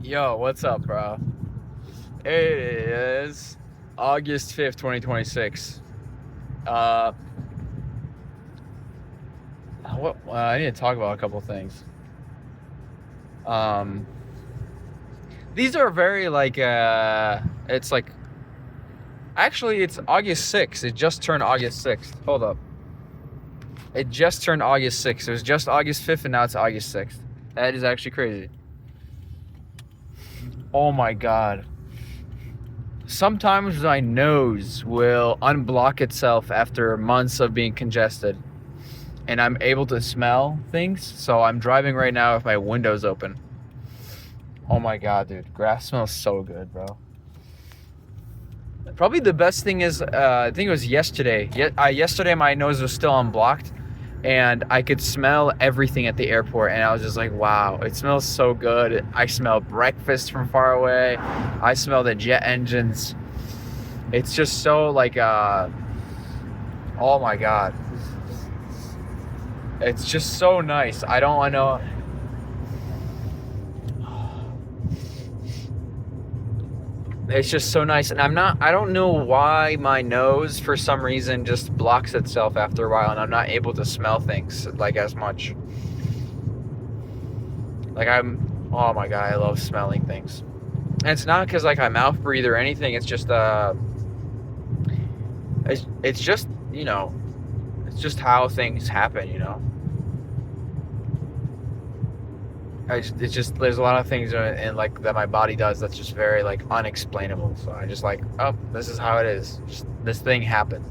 Yo, what's up, bro? It is August 5th, 2026. Uh, I need to talk about a couple things. Um, these are very it's like, actually, it's August 6th. It just turned August 6th. Hold up. It just turned August 6th. It was just August 5th, and now it's August 6th. That is actually crazy. Oh my God. Sometimes my nose will unblock itself after months of being congested, and I'm able to smell things. So I'm driving right now with my windows open. Oh my God, dude. Grass smells so good, bro. Probably the best thing is, I think it was yesterday. Yesterday my nose was still unblocked, and I could smell everything at the airport, and I was just like, wow, it smells so good. I smell breakfast from far away. I smell the jet engines. It's just so oh my God. It's just so nice. I don't know. It's just so nice. And I don't know why my nose, for some reason, just blocks itself after a while, and I'm not able to smell things as much. Oh my God, I love smelling things. And it's not because I mouth breathe or anything. It's just, it's just, it's just how things happen. It's just there's a lot of things in that my body does that's just very unexplainable. So I just oh, this is how it is. Just, this thing happened.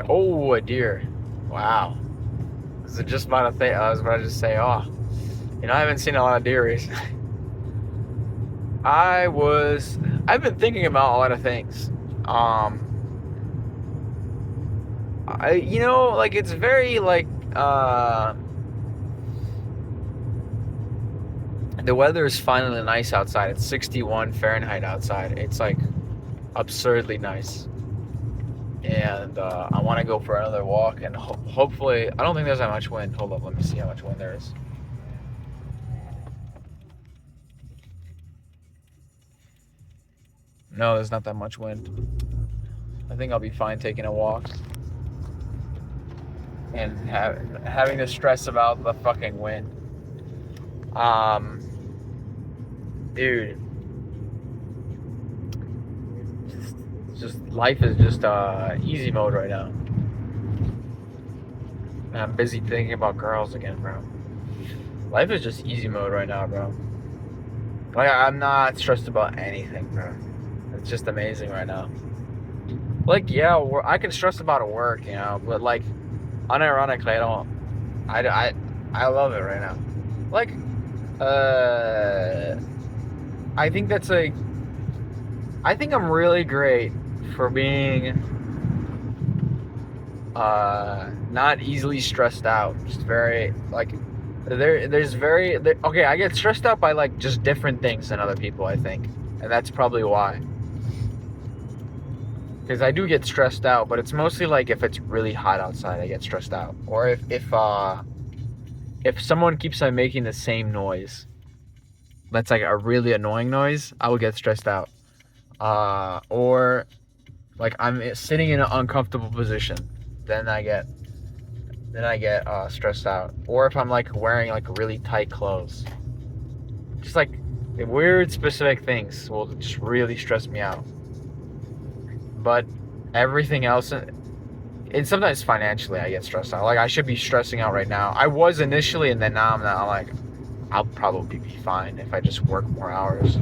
Oh, a deer! Wow. This is just about a thing. I was about to just say, oh, I haven't seen a lot of deer recently. I've been thinking about a lot of things. It's very the weather is finally nice outside. It's 61 Fahrenheit outside. It's absurdly nice. And I want to go for another walk, and hopefully, I don't think there's that much wind. Hold up, let me see how much wind there is. No, there's not that much wind. I think I'll be fine taking a walk. And having to stress about the fucking wind. Dude. Just life is just easy mode right now. And I'm busy thinking about girls again, bro. Life is just easy mode right now, bro. I'm not stressed about anything, bro. It's just amazing right now. Yeah, I can stress about work, but unironically, I love it right now. I think I think I'm really great for being not easily stressed out. Just very okay, I get stressed out by just different things than other people, I think. And that's probably why. Because I do get stressed out, but it's mostly if it's really hot outside, I get stressed out. Or if someone keeps on making the same noise, that's a really annoying noise, I will get stressed out. Or I'm sitting in an uncomfortable position, then I get stressed out. Or if I'm wearing really tight clothes, just weird specific things will just really stress me out. But everything else, and sometimes financially I get stressed out. I should be stressing out right now. I was initially, and then now I'm not. I'll probably be fine if I just work more hours.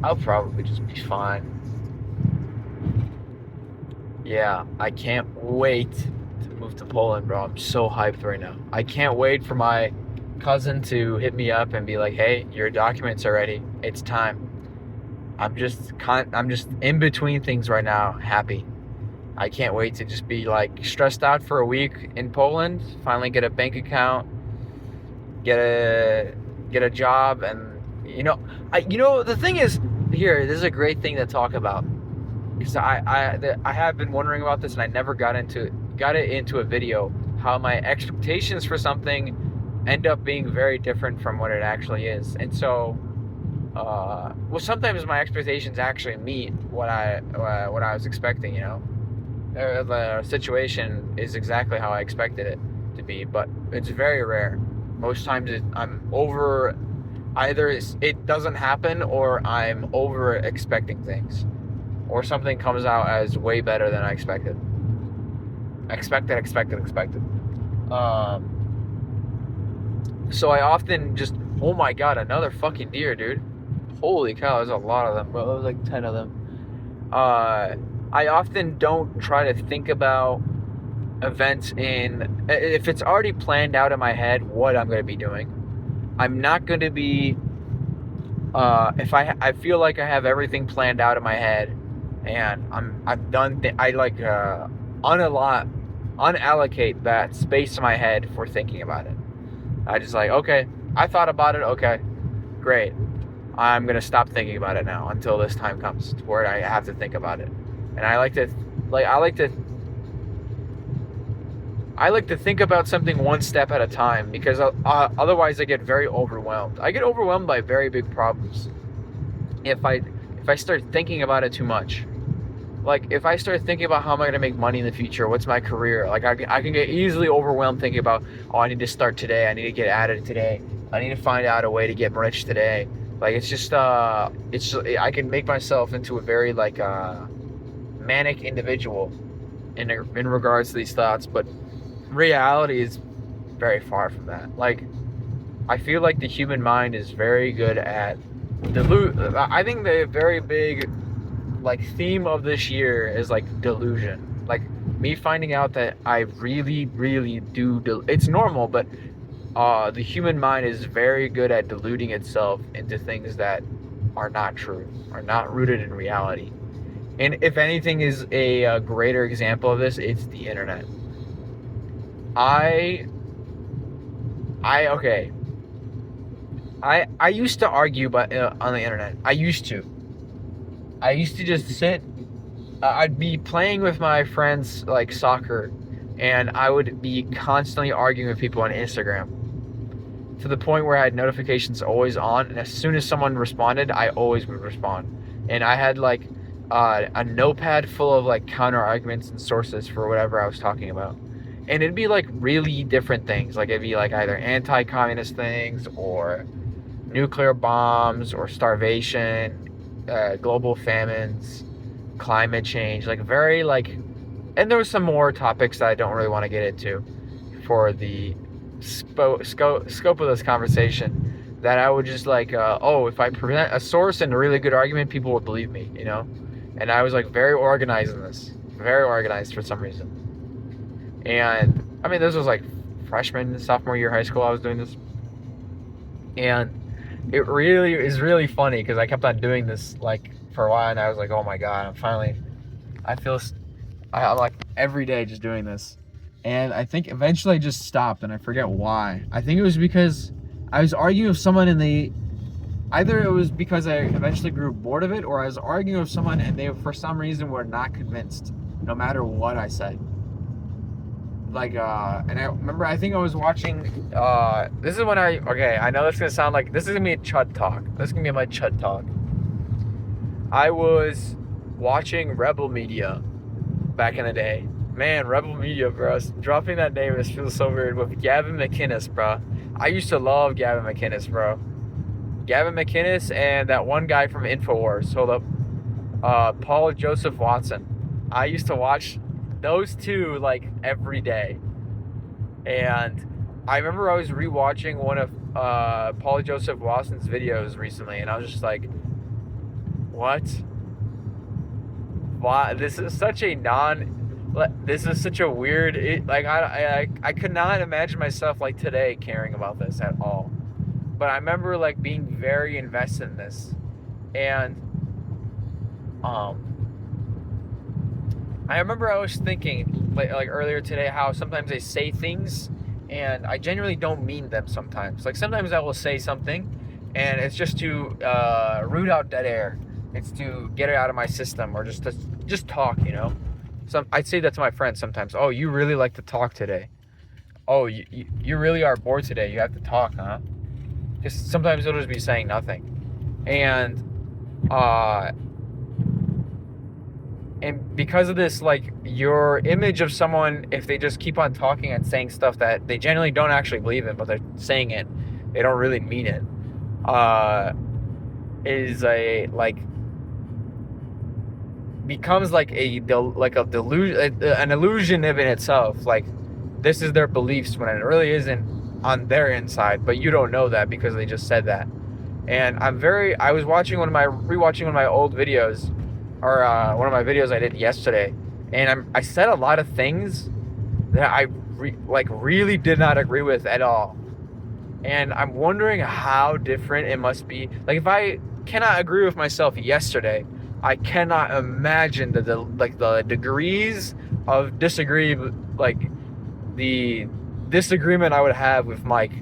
I'll probably just be fine. Yeah, I can't wait to move to Poland, bro. I'm so hyped right now. I can't wait for my cousin to hit me up and be like, hey, your documents are ready. It's time. I'm just in between things right now, happy. I can't wait to just be stressed out for a week in Poland, finally get a bank account, get a job, and the thing is, this is a great thing to talk about, because I have been wondering about this, and I never got it into a video. how my expectations for something end up being very different from what it actually is. And so, well, sometimes my expectations actually meet what I was expecting. The situation is exactly how I expected it to be, but it's very rare. Most times I'm over. Either it doesn't happen, or I'm over expecting things, or something comes out as way better than I expected. Expected. So I often just, oh my god, another fucking deer, dude. Holy cow, there's a lot of them, bro. There's like 10 of them. I often don't try to think about events if it's already planned out in my head what I'm going to be doing. I'm not going to be, if I feel like I have everything planned out in my head, and I've done, I like, unallocate that space in my head for thinking about it. I just like, okay, I thought about it, okay, great. I'm gonna stop thinking about it now until this time comes to where I have to think about it. And I like to think about something one step at a time, because otherwise I get very overwhelmed. I get overwhelmed by very big problems if I start thinking about it too much. Like, if I start thinking about how am I going to make money in the future, what's my career, like I can get easily overwhelmed thinking about, I need to start today, I need to get at it today, I need to find out a way to get rich today. Like, it's just I can make myself into a very like manic individual in regards to these thoughts, but reality is very far from that. Like, I feel like the human mind is very good at I think the very big like theme of this year is like delusion. Like, me finding out that I really do it's normal, but the human mind is very good at deluding itself into things that are not true, are not rooted in reality. And if anything is a greater example of this, it's the internet. I used to argue on the internet. I used to just sit. I'd be playing with my friends like soccer, and I would be constantly arguing with people on Instagram, to the point where I had notifications always on, and as soon as someone responded, I always would respond. And I had like a notepad full of like counter arguments and sources for whatever I was talking about. And it'd be like really different things. Like, it'd be like either anti-communist things, or nuclear bombs, or starvation, global famines, climate change, like very like, and there was some more topics that I don't really want to get into for the scope of this conversation, that I would just like, if I present a source and a really good argument, people would believe me, and I was like very organized in this, very organized for some reason. And I mean, this was like freshman, sophomore year of high school, I was doing this. And it really is really funny, because I kept on doing this like for a while, and I was like, oh my god, I'm like every day just doing this. And I think eventually I just stopped, and I forget why. I think it was because I was arguing with someone, and either it was because I eventually grew bored of it, or I was arguing with someone and they for some reason were not convinced no matter what I said. Like, and I remember, I think I was watching, this is when I know this is going to sound like, this is going to be a chud talk. This is going to be my chud talk. I was watching Rebel Media back in the day. Man, Rebel Media, bro. Dropping that name, this feels so weird. With Gavin McInnes, bro. I used to love Gavin McInnes, bro. Gavin McInnes and that one guy from InfoWars. Hold up. Paul Joseph Watson. I used to watch those two like every day. And I remember I was rewatching one of Paul Joseph Watson's videos recently, and I was just like, what? Why? This is such a weird, I could not imagine myself like today caring about this at all. But I remember like being very invested in this. And I remember I was thinking like earlier today how sometimes I say things and I genuinely don't mean them sometimes. Like, sometimes I will say something and it's just to root out dead air. It's to get it out of my system, or just talk, So I'd say that to my friends sometimes. Oh, you really like to talk today. oh, you really are bored today. You have to talk, huh? Because sometimes it'll just be saying nothing. And uh, and because of this, like, your image of someone, if they just keep on talking and saying stuff that they genuinely don't actually believe in, but they're saying it, they don't really mean it, is a, like, becomes like a delusion, an illusion in itself. Like, this is their beliefs when it really isn't on their inside, but you don't know that because they just said that. And I was rewatching one of my old videos, or one of my videos I did yesterday, and I said a lot of things that I really did not agree with at all. And I'm wondering how different it must be. Like, if I cannot agree with myself yesterday, I cannot imagine the degrees of the disagreement I would have with Mike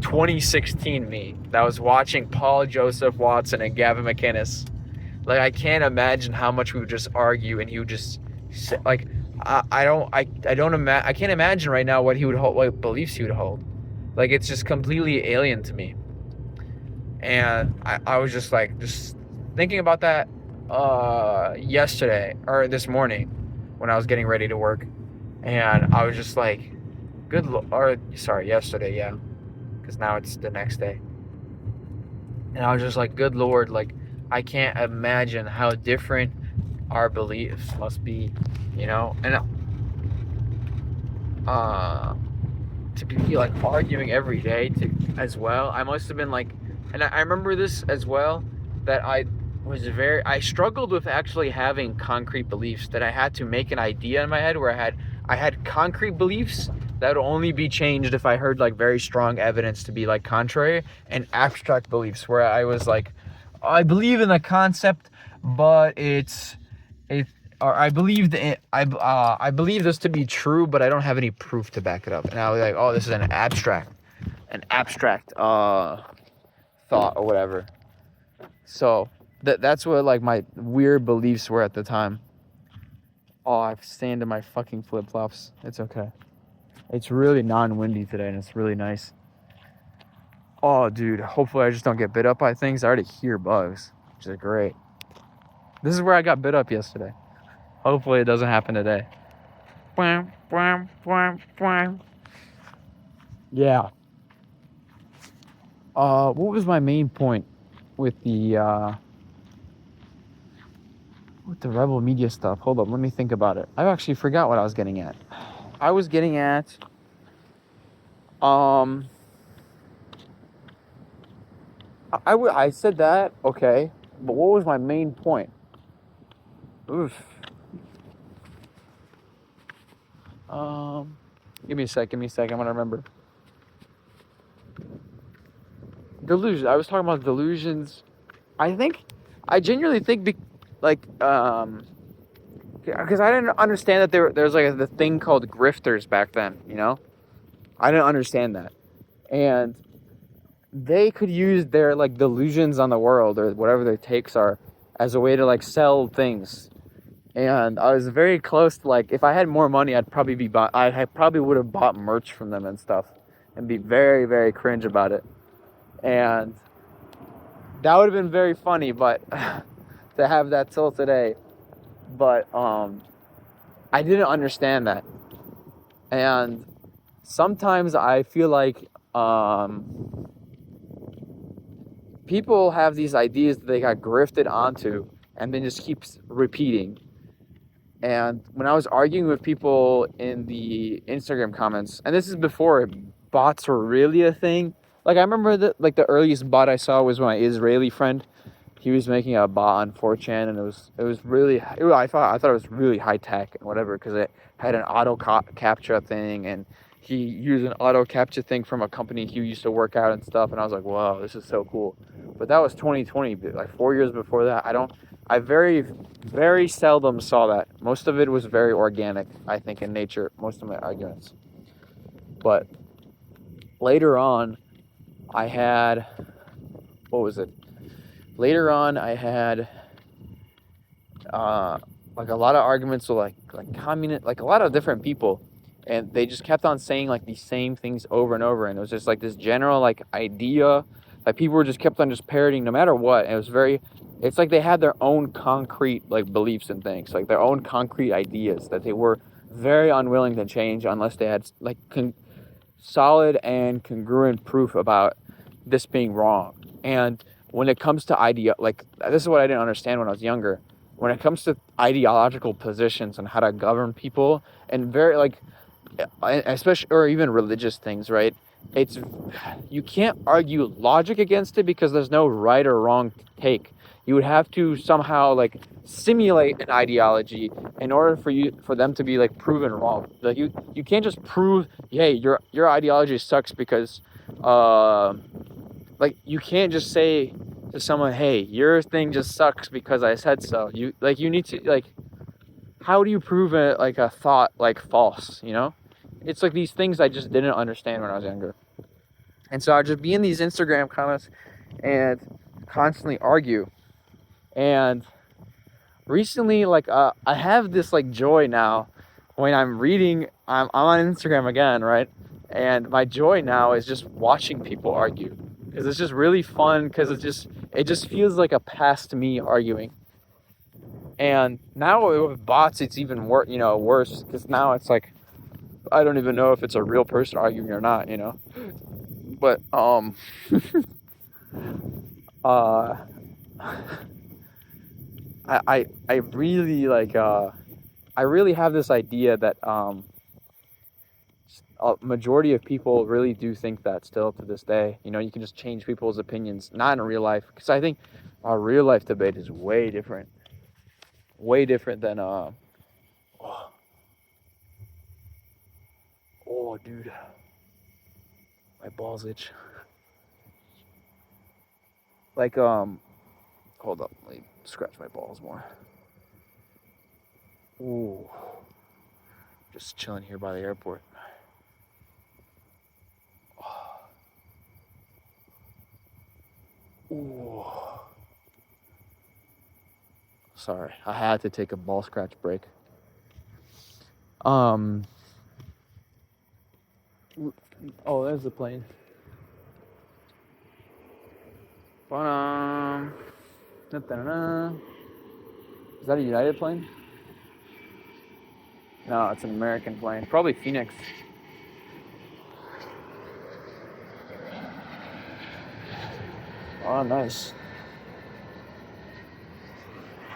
2016 me that was watching Paul Joseph Watson and Gavin McInnes. Like, I can't imagine how much we would just argue, and he would just say, like, I can't imagine right now what he would hold, what beliefs he would hold. Like, it's just completely alien to me. And I was just thinking about that yesterday, or this morning, when I was getting ready to work, and I was just like, yesterday, yeah, because now it's the next day. And I was just like, good Lord, like, I can't imagine how different our beliefs must be, you know? And to be like arguing every day as well. I must have been like, and I remember this as well, that I struggled with actually having concrete beliefs, that I had to make an idea in my head where I had concrete beliefs that would only be changed if I heard like very strong evidence to be like contrary, and abstract beliefs where I was like, I believe in the concept, but I believe I believe this to be true, but I don't have any proof to back it up. And I was like, oh, this is an abstract thought or whatever. So that's what like my weird beliefs were at the time. Oh, I've sand in my fucking flip-flops. It's okay. It's really non-windy today, and it's really nice. Oh, dude, hopefully I just don't get bit up by things. I already hear bugs, which is great. This is where I got bit up yesterday. Hopefully it doesn't happen today. Yeah. What was my main point with the Rebel Media stuff? Hold up, let me think about it. I actually forgot what I was getting at. I was getting at I said that, okay, but what was my main point? Oof. Give me a sec, I'm gonna remember. Delusions. I was talking about delusions. I genuinely think, because I didn't understand that there's like the thing called grifters back then, you know? I didn't understand that. And they could use their like delusions on the world, or whatever their takes are, as a way to like sell things. And I was very close to, like, if I had more money, I probably would have bought merch from them and stuff, and be very, very cringe about it. And that would have been very funny, but to have that till today. But I didn't understand that. And sometimes I feel like people have these ideas that they got grifted onto and then just keeps repeating. And when I was arguing with people in the Instagram comments, and this is before bots were really a thing. Like, I remember that, like, the earliest bot I saw was my Israeli friend. He was making a bot on 4chan, and I thought it was really high tech and whatever, because it had an auto captcha thing, and he used an auto captcha thing from a company he used to work out and stuff. And I was like, wow, this is so cool. But that was 2020, like 4 years before that. I very, very seldom saw that. Most of it was very organic, I think, in nature, most of my arguments. But later on, I had, Later on, I had, like, a lot of arguments with, like communist, like, a lot of different people. and they just kept on saying like these same things over and over, and it was just like this general like idea that people were just kept on just parroting no matter what. And it was very, it's like they had their own concrete like beliefs and things, like their own concrete ideas that they were very unwilling to change unless they had like solid and congruent proof about this being wrong. And when it comes to like, this is what I didn't understand when I was younger. When it comes to ideological positions and how to govern people, and very like, especially, or even religious things, right? It's, you can't argue logic against it because there's no right or wrong take. You would have to somehow like simulate an ideology in order for them to be like proven wrong. Like you can't just prove, hey, your ideology sucks because like you can't just say to someone, hey, your thing just sucks because I said so. You need to like, how do you prove it like a thought like false, you know? It's like these things I just didn't understand when I was younger. And so I'd just be in these Instagram comments and constantly argue. And recently, like, I have this like joy now when I'm reading, I'm on Instagram again, right? And my joy now is just watching people argue, because it's just really fun, because it just feels like a past me arguing. And now with bots, it's even worse, because now it's like, I don't even know if it's a real person arguing or not, you know? But, I really like, I really have this idea that, a majority of people really do think that still to this day. You know, you can just change people's opinions, not in real life, because I think our real life debate is way different than, oh, dude, my balls itch. Like, hold up, let me scratch my balls more. Ooh, just chilling here by the airport. Ooh. Sorry, I had to take a ball scratch break. Oh, there's the plane. Is that a United plane? No, it's an American plane. Probably Phoenix. Oh, nice.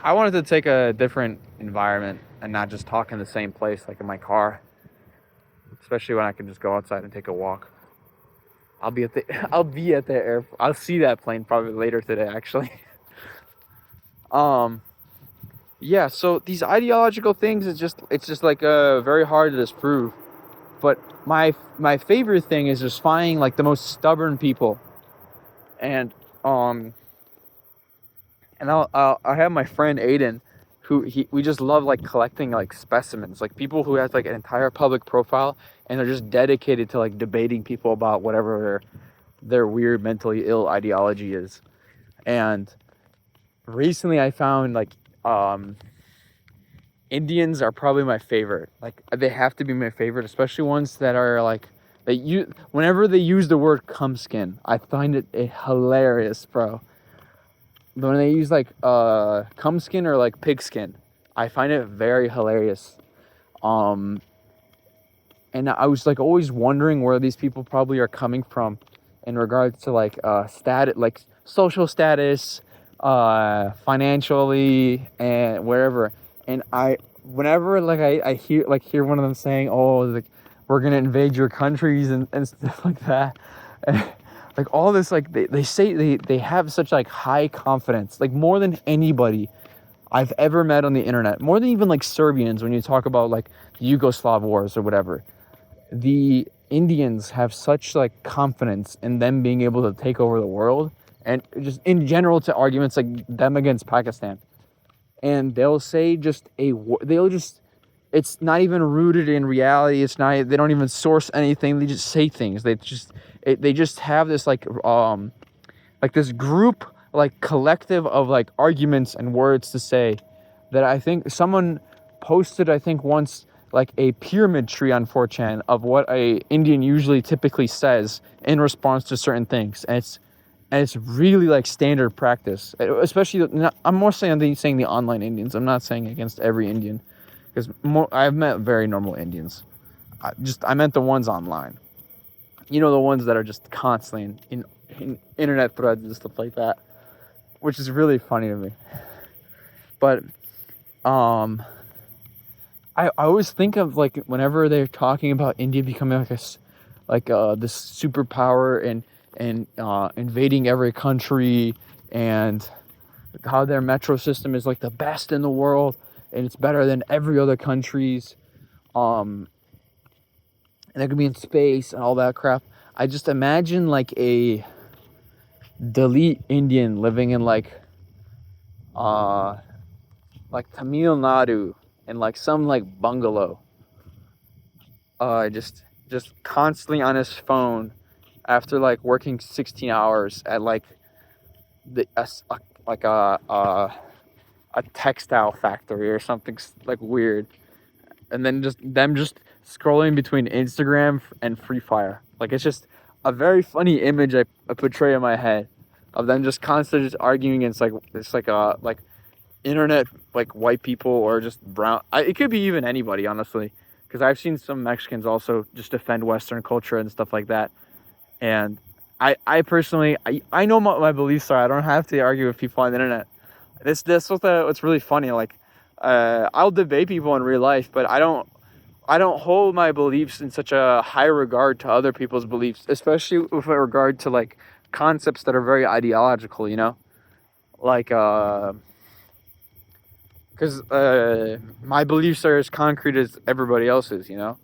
I wanted to take a different environment and not just talk in the same place like in my car. Especially when I can just go outside and take a walk. I'll be at the airport. I'll see that plane probably later today, actually. Yeah, so these ideological things, it's just like very hard to disprove. But my favorite thing is just finding like the most stubborn people. And I have my friend Aiden, who we just love like collecting like specimens, like people who have like an entire public profile and they're just dedicated to like debating people about whatever their weird mentally ill ideology is. And recently I found like Indians are probably my favorite. Like they have to be my favorite, especially ones that are like whenever they use the word "cumskin," I find it hilarious, bro. When they use like cumskin or like pigskin, I find it very hilarious. And I was like always wondering where these people probably are coming from in regards to like like social status, financially, and wherever. And whenever like I hear one of them saying, "Oh, like we're gonna invade your countries," and stuff like that. Like all this, like they say they have such like high confidence, like more than anybody I've ever met on the internet, more than even like Serbians when you talk about like Yugoslav wars or whatever. The Indians have such like confidence in them being able to take over the world, and just in general to arguments like them against Pakistan. And they'll say it's not even rooted in reality. It's not, they don't even source anything. They just say things. They just have this like this group, like collective of like arguments and words to say that I think someone posted, I think once, like a pyramid tree on 4chan of what a Indian usually typically says in response to certain things, and it's really like standard practice, especially. I'm more saying the online Indians. I'm not saying against every Indian, because I've met very normal Indians. I meant the ones online. You know, the ones that are just constantly in internet threads and stuff like that, which is really funny to me. But I always think of, like, whenever they're talking about India becoming this superpower and invading every country, and how their metro system is like the best in the world and it's better than every other country's, and they're gonna be in space and all that crap. I just imagine like a Dalit Indian living in like Tamil Nadu, in like some like bungalow, just constantly on his phone after like working 16 hours at like a textile factory or something like weird, and then just scrolling between Instagram and Free Fire. Like, it's just a very funny image I portray in my head of them just constantly just arguing against like internet, like, white people or just brown. It could be even anybody, honestly, because I've seen some Mexicans also just defend Western culture and stuff like that. And I personally, I know what my beliefs are. I don't have to argue with people on the internet. That's what's really funny. Like, I'll debate people in real life, but I don't hold my beliefs in such a high regard to other people's beliefs, especially with regard to like concepts that are very ideological, you know, like because my beliefs are as concrete as everybody else's, you know.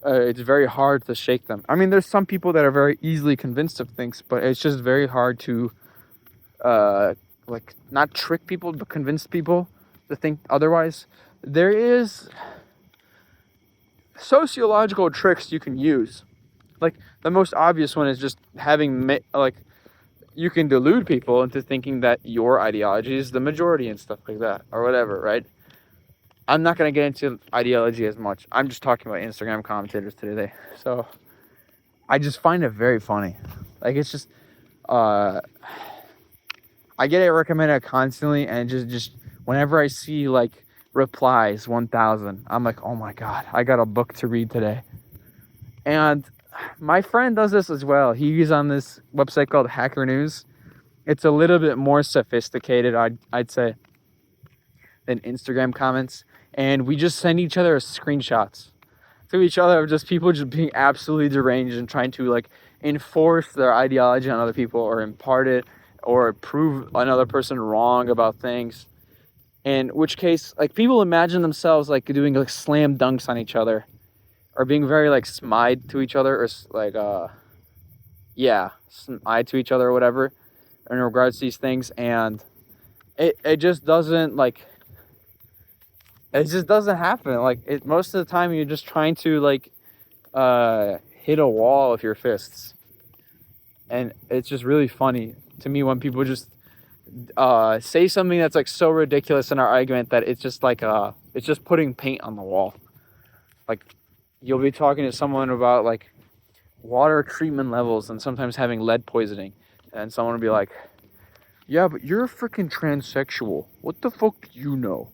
It's very hard to shake them. I mean, there's some people that are very easily convinced of things, but it's just very hard to like, not trick people, but convince people to think otherwise. There is sociological tricks you can use. Like, the most obvious one is just having you can delude people into thinking that your ideology is the majority and stuff like that, or whatever, right? I'm not going to get into ideology as much. I'm just talking about Instagram commentators today. So I just find it very funny. Like, it's just I get it recommended constantly, and just whenever I see like replies 1,000, I'm like, oh my god, I got a book to read today. And my friend does this as well. He's on this website called Hacker News. It's a little bit more sophisticated, I'd say, than Instagram comments. And we just send each other screenshots to each other of just people just being absolutely deranged and trying to like enforce their ideology on other people, or impart it, or prove another person wrong about things. In which case, like, people imagine themselves like doing like slam dunks on each other, or being very like smite to each other, or like smite to each other or whatever in regards to these things. And it just doesn't happen. Like, most of the time you're just trying to like hit a wall with your fists. And it's just really funny to me when people just say something that's like so ridiculous in our argument that it's just like it's just putting paint on the wall. Like, you'll be talking to someone about like water treatment levels and sometimes having lead poisoning, and someone will be like, yeah, but you're a freaking transsexual, what the fuck do you know?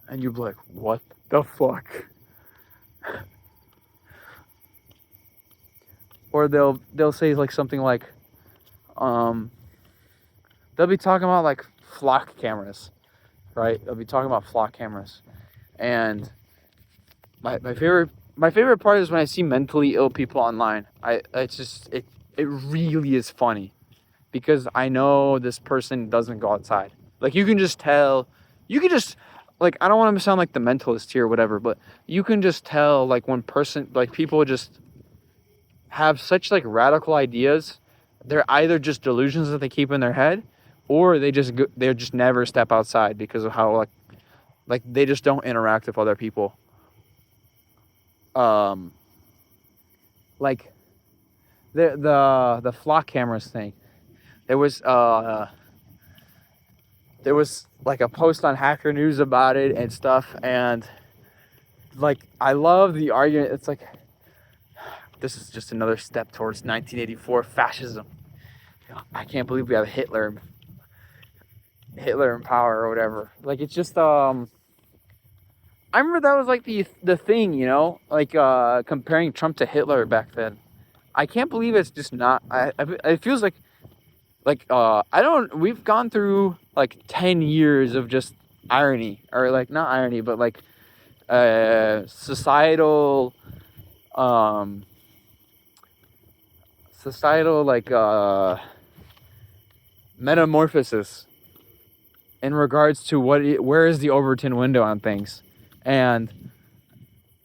And you'll be like, what the fuck? Or they'll say like something like, they'll be talking about like flock cameras, right? They'll be talking about flock cameras. And my favorite part is when I see mentally ill people online. It really is funny, because I know this person doesn't go outside. Like, you can just tell, like, I don't want to sound like the mentalist here or whatever, but you can just tell, like, when people just have such like radical ideas. They're either just delusions that they keep in their head, or they just never step outside because of how like they just don't interact with other people. Like the flock cameras thing. There was like a post on Hacker News about it and stuff, and like, I love the argument. It's like, this is just another step towards 1984 fascism. I can't believe we have Hitler in power or whatever. Like, it's just I remember that was like the thing, you know, like comparing Trump to Hitler back then. I can't believe it's just not. It feels like I don't. We've gone through like 10 years of just irony, or like not irony, but like societal um like metamorphosis in regards to where is the Overton window on things, and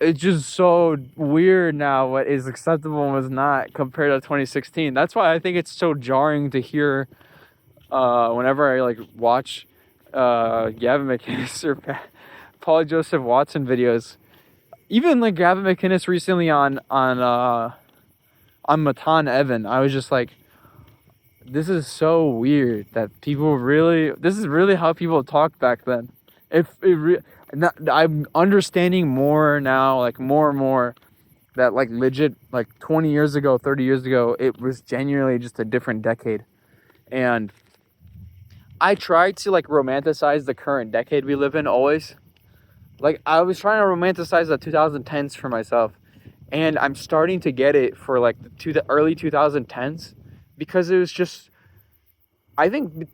it's just so weird now what is acceptable and what's not compared to 2016. That's why I think it's so jarring to hear whenever I like watch Gavin McInnes or Paul Joseph Watson videos. Even like Gavin McInnes recently on Matan Evan, I was just like, this is so weird that people really. This is really how people talked back then. I'm understanding more now, like more and more, that like legit, like 20 years ago, 30 years ago, it was genuinely just a different decade. And I try to like romanticize the current decade we live in always. Like I was trying to romanticize the 2010s for myself, and I'm starting to get it for like the early 2010s, because it was just, I think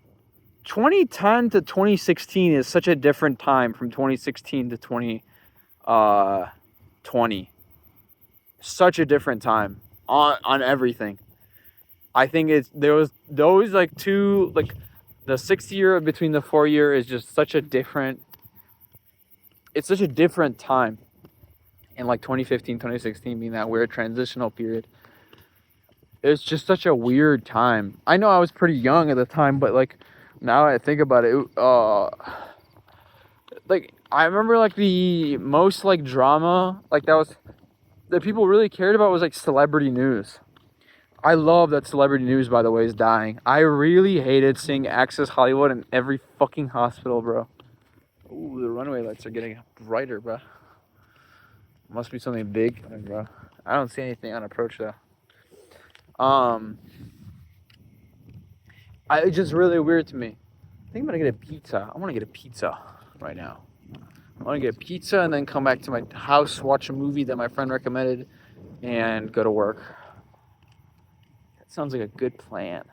2010 to 2016 is such a different time from 2016 to 2020. Such a different time on everything. I think there was those like two, like the 6 year between the 4 year is just such a different. It's such a different time. And like 2015, 2016 being that weird transitional period. It's just such a weird time. I know I was pretty young at the time, but like now I think about it, like I remember like the most like drama like that people really cared about was like celebrity news. I love that celebrity news, by the way, is dying. I really hated seeing Access Hollywood in every fucking hospital, bro. Ooh, the runway lights are getting brighter, bro. Must be something big, bro. I don't see anything on approach though. It's just really weird to me. I think I'm gonna get a pizza. I want to get a pizza right now. I want to get a pizza and then come back to my house, watch a movie that my friend recommended, and go to work. That sounds like a good plan.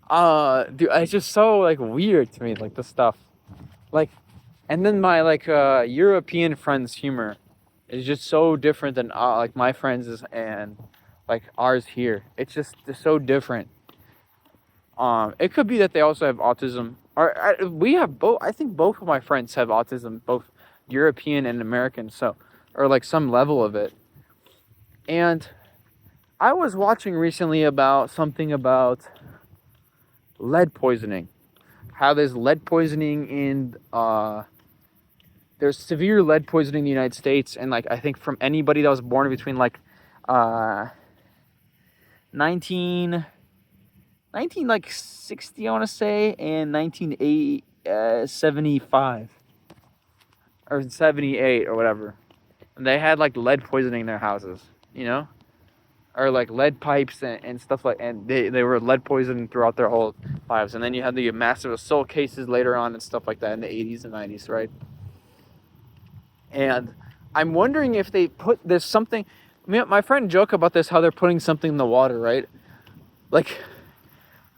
Dude, it's just so like weird to me, like the stuff, like, and then my like European friends' humor is just so different than like my friends' and like ours here. It's just so different. It could be that they also have autism, or we have both. I think both of my friends have autism, both European and American. So, or like some level of it. And I was watching recently about something about lead poisoning. How there's lead poisoning in there's severe lead poisoning in the United States, and like I think from anybody that was born between like 1960, I want to say, and 1975 or 78 or whatever, and they had like lead poisoning in their houses, you know, or like lead pipes and stuff like, and they were lead poisoned throughout their whole lives. And then you had the massive assault cases later on and stuff like that in the 80s and 90s, right? And I'm wondering if they put this something. I mean, my friend joke about this, how they're putting something in the water, right? Like,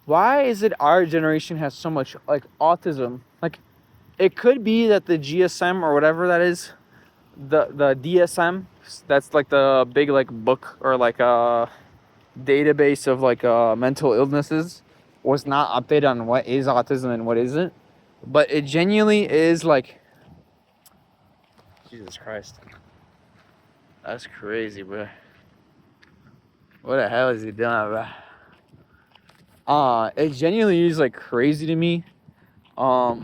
why is it our generation has so much like autism? Like, it could be that the GSM or whatever that is, the DSM, that's like the big like book or like a database of like mental illnesses, was not updated on what is autism and what isn't. But it genuinely is like, Jesus Christ, that's crazy, bro. What the hell is he doing, bro? It genuinely is like crazy to me. How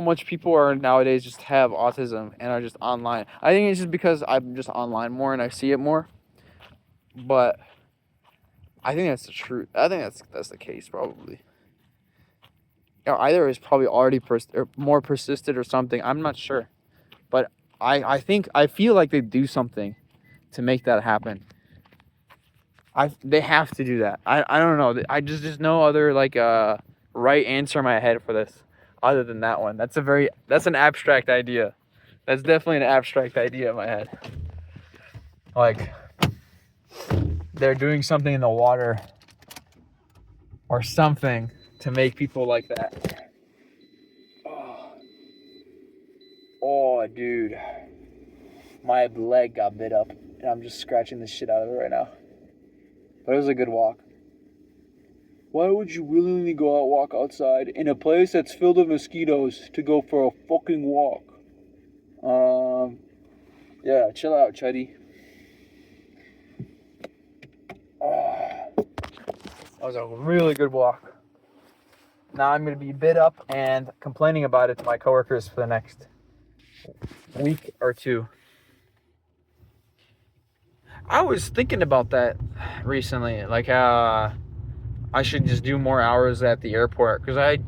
much people are nowadays just have autism and are just online. I think it's just because I'm just online more and I see it more. But I think that's the truth. I think that's the case probably. or either is probably already or more persisted or something. I'm not sure, but I feel like they do something to make that happen. They have to do that. I don't know. I just no other like right answer in my head for this other than that one. That's an abstract idea. That's definitely an abstract idea in my head. Like they're doing something in the water or something to make people like that. Oh, dude. My leg got bit up and I'm just scratching the shit out of it right now. But it was a good walk. Why would you willingly walk outside in a place that's filled with mosquitoes to go for a fucking walk? Yeah, chill out, Chuddy. That was a really good walk. Now I'm going to be bit up and complaining about it to my coworkers for the next week or two. I was thinking about that recently, like I should just do more hours at the airport, because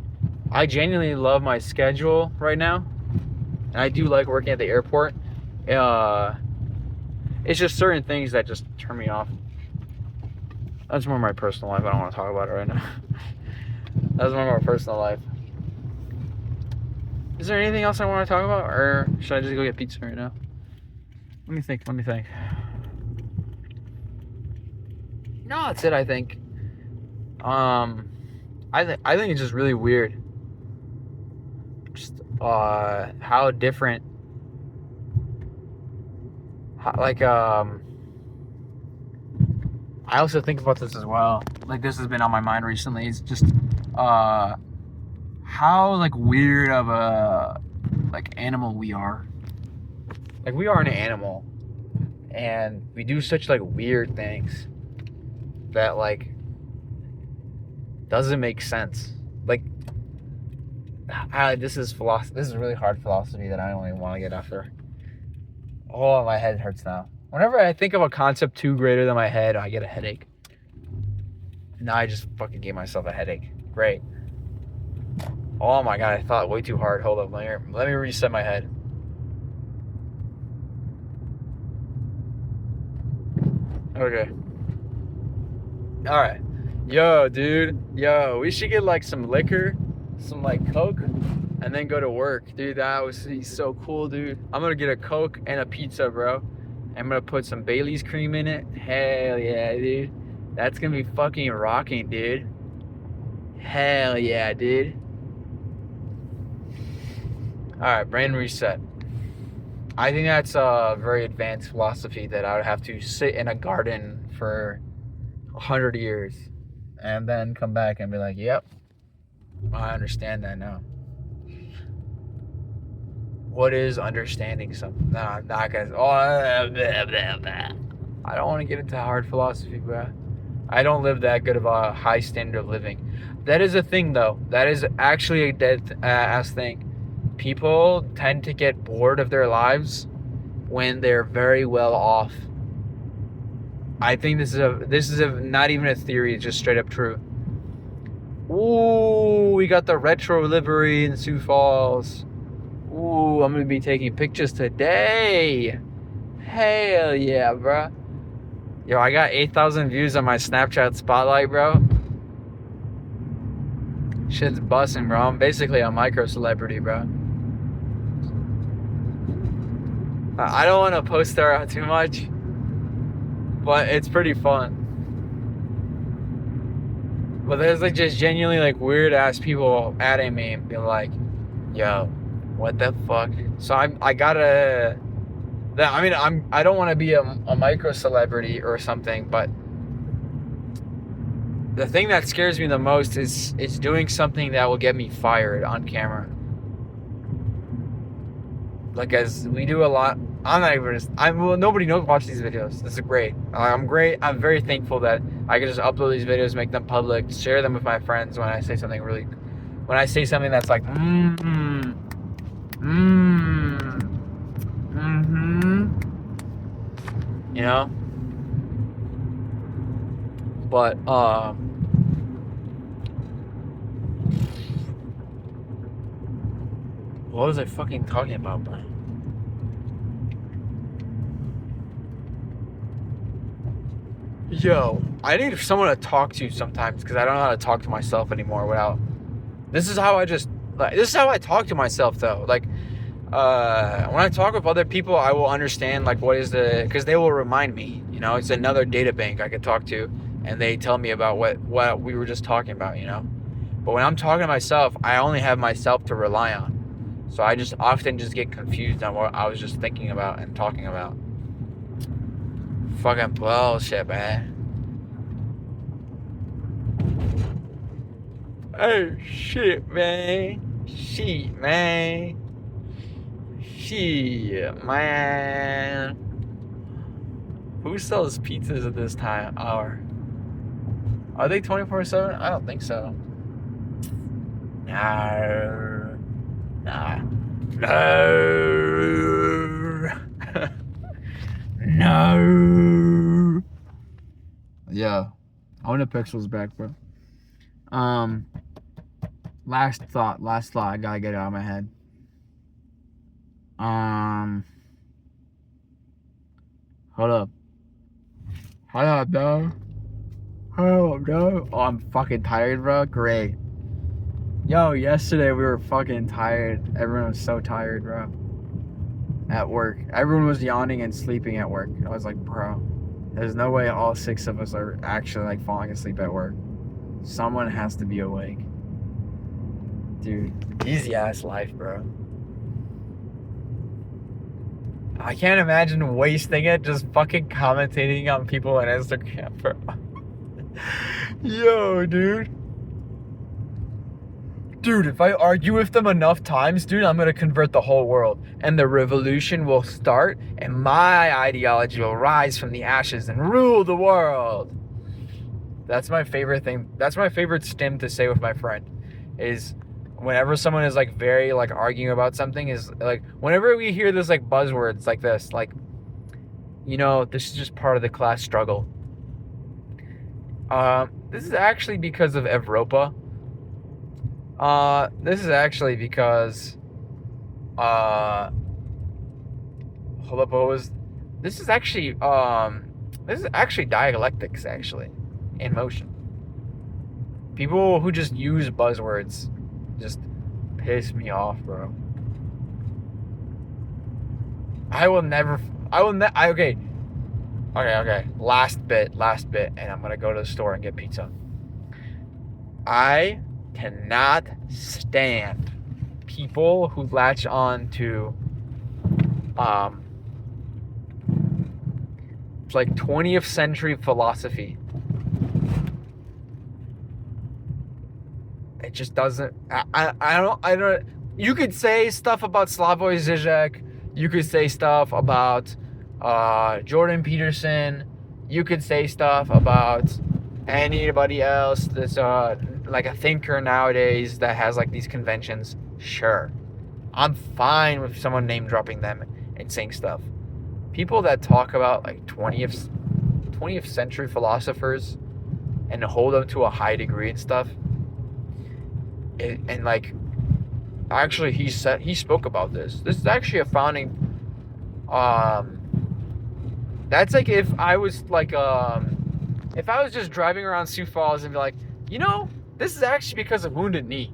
I genuinely love my schedule right now, and I do like working at the airport. It's just certain things that just turn me off. That's more my personal life. I don't want to talk about it right now. That's more my personal life. Is there anything else I want to talk about, or should I just go get pizza right now? Let me think. No, that's it, I think. I think it's just really weird. Just how different. I also think about this as well. Like, this has been on my mind recently. It's just how like weird of a like animal we are. Like, we are an animal, and we do such like weird things that like doesn't make sense. Like, this is philosophy. This is really hard philosophy that I don't even want to get after. Oh, my head hurts now. Whenever I think of a concept too greater than my head, I get a headache. Now I just fucking gave myself a headache. Great. Oh my god, I thought way too hard. Hold up, let me reset my head. Okay. Alright. Yo, dude. Yo, we should get like some liquor, some like Coke, and then go to work. Dude, that would be so cool, dude. I'm gonna get a Coke and a pizza, bro. I'm gonna put some Bailey's cream in it. Hell yeah, dude. That's gonna be fucking rocking, dude. Hell yeah, dude. Alright, brain reset. I think that's a very advanced philosophy that I would have to sit in a garden for 100 years and then come back and be like, yep, I understand that now. What is understanding something? Nah, I'm not gonna. Blah, blah, blah. I don't want to get into hard philosophy, bro. I don't live that good of a high standard of living. That is a thing, though. That is actually a dead ass thing. People tend to get bored of their lives when they're very well off. I think this is not even a theory. It's just straight up true. Ooh, we got the retro livery in Sioux Falls. Ooh, I'm gonna be taking pictures today. Hell yeah, bro. Yo, I got 8,000 views on my Snapchat spotlight, bro. Shit's busting, bro. I'm basically a micro celebrity, bro. I don't want to post there too much, but it's pretty fun. But there's like just genuinely like weird ass people adding me and being like, yo, what the fuck? So I don't want to be a micro celebrity or something, but the thing that scares me the most is doing something that will get me fired on camera. Like, as we do a lot. Nobody knows watch these videos. This is great. I'm great. I'm very thankful that I can just upload these videos, make them public, share them with my friends when I say something that's like, you know? But, What was I fucking talking about, bro? Yo, I need someone to talk to sometimes because I don't know how to talk to myself anymore without. This is how I talk to myself though. Like, when I talk with other people, I will understand like because they will remind me. You know, it's another data bank I could talk to, and they tell me about what we were just talking about. You know, but when I'm talking to myself, I only have myself to rely on. So I just often just get confused on what I was just thinking about and talking about. Fucking bullshit, man. Oh shit, man. Shit, man. Shit, man. Who sells pizzas at this hour? Are they 24/7? I don't think so. No. Nah. No. No. Yeah. I want the pixels back, bro. Last thought. I gotta get it out of my head. Hold up, bro. Oh, I'm fucking tired, bro. Great. Yo, yesterday we were fucking tired. Everyone was so tired, bro. At work. Everyone was yawning and sleeping at work. I was like, bro, there's no way all 6 of us are actually like falling asleep at work. Someone has to be awake. Dude, easy ass life, bro. I can't imagine wasting it just fucking commentating on people on Instagram, bro. Yo, dude. Dude, if I argue with them enough times, dude, I'm gonna convert the whole world. And the revolution will start, and my ideology will rise from the ashes and rule the world. That's my favorite thing. That's my favorite stim to say with my friend. Is whenever someone is like very like arguing about something, is like whenever we hear this like buzzwords like this, like, you know, this is just part of the class struggle. This is actually because of Evropa. This is actually because hold up, what was this is actually dialectics actually in motion. People who just use buzzwords just piss me off, bro. Okay. Last bit, and I'm gonna go to the store and get pizza. I cannot stand people who latch on to like 20th century philosophy. It just doesn't. I don't. You could say stuff about Slavoj Žižek. You could say stuff about Jordan Peterson. You could say stuff about anybody else that's like a thinker nowadays that has like these conventions. Sure, I'm fine with someone name dropping them and saying stuff. People that talk about like 20th century philosophers and hold them to a high degree and stuff. And like, actually, he spoke about this. This is actually a founding. That's like if I was just driving around Sioux Falls and be like, you know, this is actually because of Wounded Knee.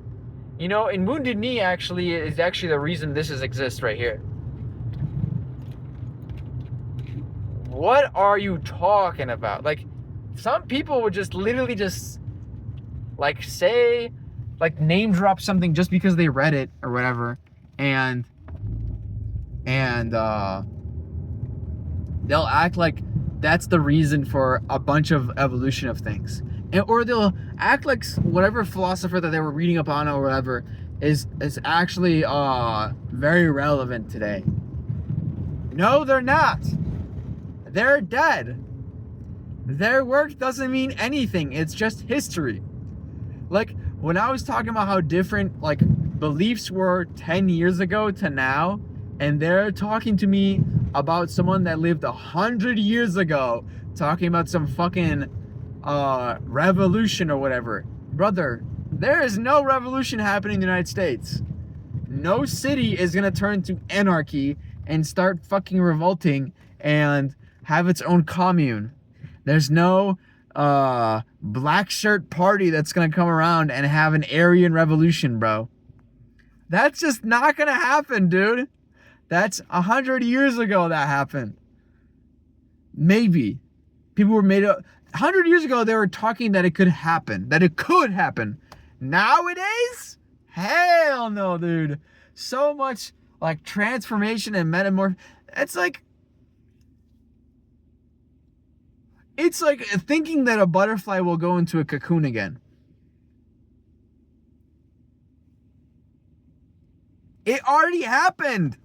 You know, and Wounded Knee actually is actually the reason this exists right here. What are you talking about? Like, some people would just literally just like say, like name drop something just because they read it or whatever, and they'll act like that's the reason for a bunch of evolution of things, or they'll act like whatever philosopher that they were reading up on or whatever is actually very relevant today. No, they're not. They're dead. Their work doesn't mean anything. It's just history. Like, when I was talking about how different like beliefs were 10 years ago to now, and they're talking to me about someone that lived 100 years ago, talking about some fucking revolution or whatever. Brother, there is no revolution happening in the United States. No city is gonna turn into anarchy and start fucking revolting and have its own commune. There's no black shirt party that's gonna come around and have an Aryan revolution, bro. That's just not gonna happen, dude. That's 100 years ago that happened. Maybe. People were made up. 100 years ago, they were talking that it could happen. That it could happen. Nowadays? Hell no, dude. So much like transformation and metamorph. It's like thinking that a butterfly will go into a cocoon again. It already happened.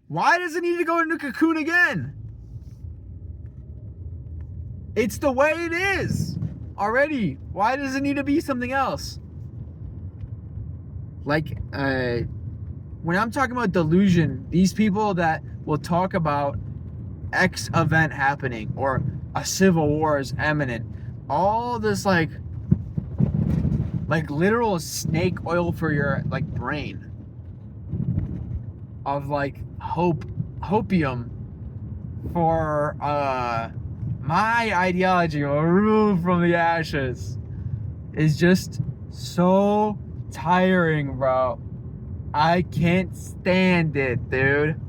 Why does it need to go into a cocoon again? It's the way it is already. Why does it need to be something else? Like, when I'm talking about delusion, these people that will talk about X event happening or a civil war is imminent, all this like literal snake oil for your like brain of like hopium for my ideology removed from the ashes is just so tiring, bro. I can't stand it, dude.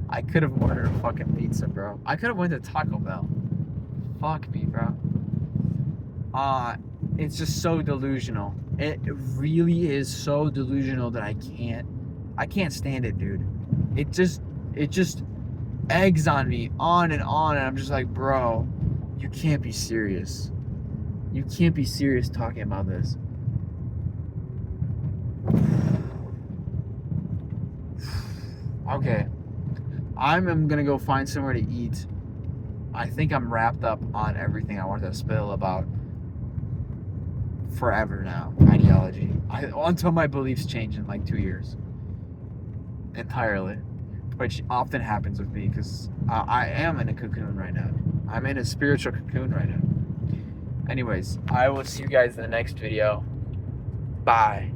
I could have ordered a fucking pizza, bro. I could have went to Taco Bell. Fuck me, bro. It's just so delusional. It really is so delusional that I can't stand it, dude. It just eggs on me on, and I'm just like, bro, you can't be serious. You can't be serious talking about this. Okay. I'm gonna go find somewhere to eat. I think I'm wrapped up on everything I wanted to spill about forever now. Ideology. Until my beliefs change in like 2 years. Entirely. Which often happens with me because I am in a cocoon right now. I'm in a spiritual cocoon right now. Anyways, I will see you guys in the next video. Bye.